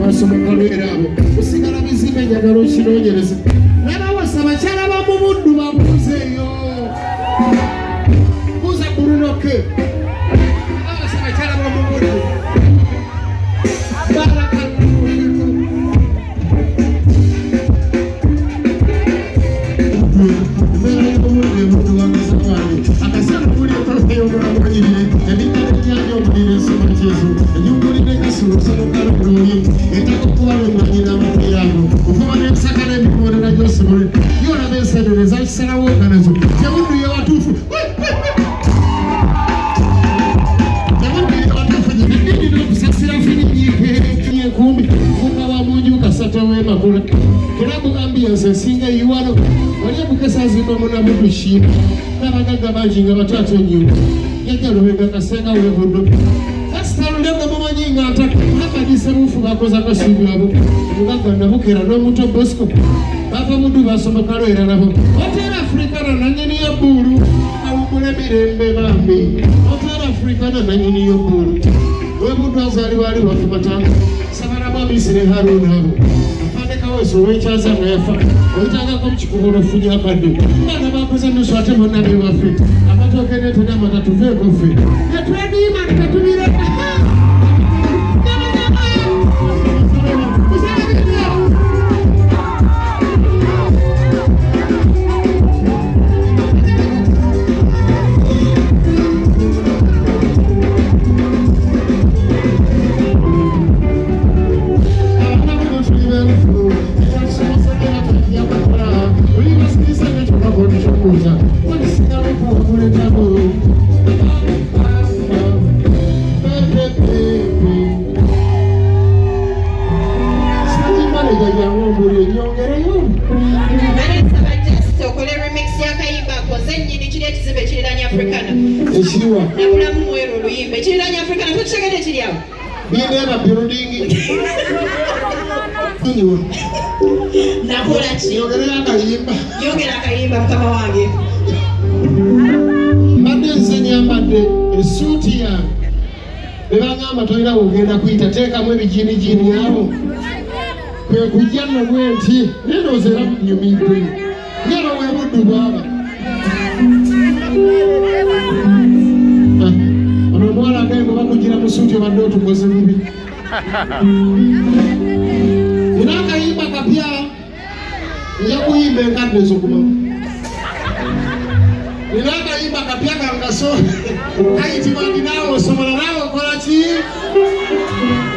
basomoka lweraabo osigala bizime njagala okinoonyereze nabawasa bakyala bamubuddu babuuzeeyo buuza bulunoke abawasa bakyala bamubuddu singa yiwalo wali mukasazimba muna mutushima n'abagagga bangi nga bataata ennyumba yajjalubega kasenga webudo kasitalulebwa mumanyi nga akadise bufu bakoza akasuubirabo omugagga nabukera n'omuto bosco bava mudu basomoka lwera nabo hotera afrikana nanyini y'ebbulu awummula emirembe bambi hotera afrikana nanyini y'ebbulu webudu azaalibwa ali wafe matanga sabaramu amisire haruna abo so wechaza ngayafa oitaga ko mchikubono funya akade bana bakoze nusu ate bonna be bafe amatokene tena matatu ve kofe yatwedi imani katubira Toira ugenda kuita teka mwe bijini jini yao kwe kujano mwenti neno zera mnyumidwe nero webudu baba anamwala kengo wakujira musuti wa dotu kwa zemubi unaka iba kapia ya kuimbe nkande zokuma unaka iba kapia kangaso kaiti mandinao somola nao kolachi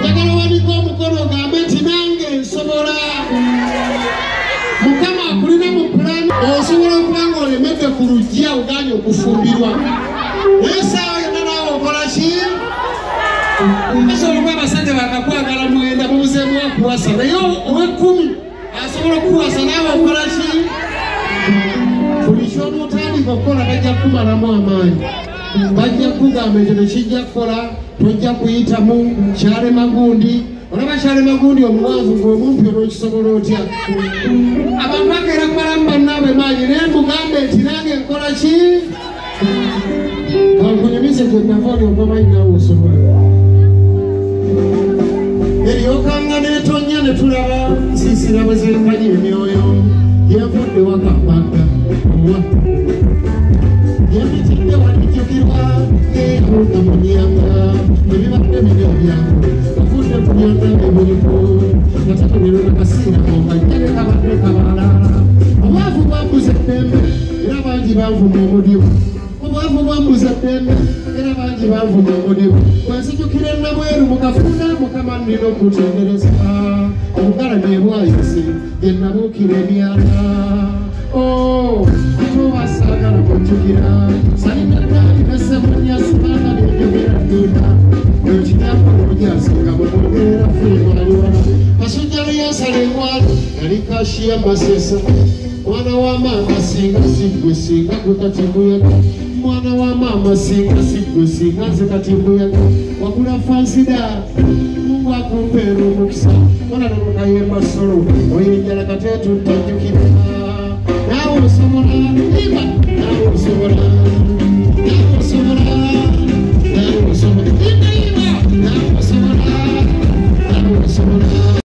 yakalo waniko mukono gambeti nange somola mukama kulina mu plan osobola okubanga olemedde ku lujja oganye okufumbirwa esawa yonna naawe okolachi osobola okuba abasajja bakakwagala mwenda mubuzeemu akuwasa naye ow'ekkumi asobola okuwasa naawe okolachi buli ky'onootandika okukola bajja kumalamu amaanyi bajja kugamba ekyo tekijja kukola tojja kuyitamu kyale magundi olaba kyale magundi omuwanvu ng'omumpi olw'okisobola otya abantu bakeera kumalamu bannaabwe maanyi naye mugambe nti nange nkola ki kankunyumize gye nava oli okomanyi naawe osobola eryokanga neetonnya ne tulaba nsiisira bwe zenkanye emyoyo yenvudde wakambagga owa yemitidde walijjukirwa ng'eyabuuka mu myanga ebibadde bino byangu bafudde ku myanga ebuliko natakolero nakasiira ng'omanyere kabadde kabala obwavu bwambuza eddembe era bangi banvuma omudimu obwavu bwambuza eddembe era bangi banvuma omudimu bwenzijukira ennabweru mukafuna mukama nnina okutendereza omugalabi ebwayise gye nabuukira emyaka atobasagala kunjukira salinaddaali nesemunya simanga lyejogera ddunda ekinyakolojasinga bwemwogerera fuimaliwala kasujja leyasala engwalo yali kashiya masesa mwana wa maama singa siggwe singa gwe kati mbuyaga mwana wa maama singa siggwe singa nze kati mbuyaga wagula fansida mungu akumpeera omukisa ona nomukayemba solo oyenjala kateetu ntajjukira nawe osobola iba nawe osobola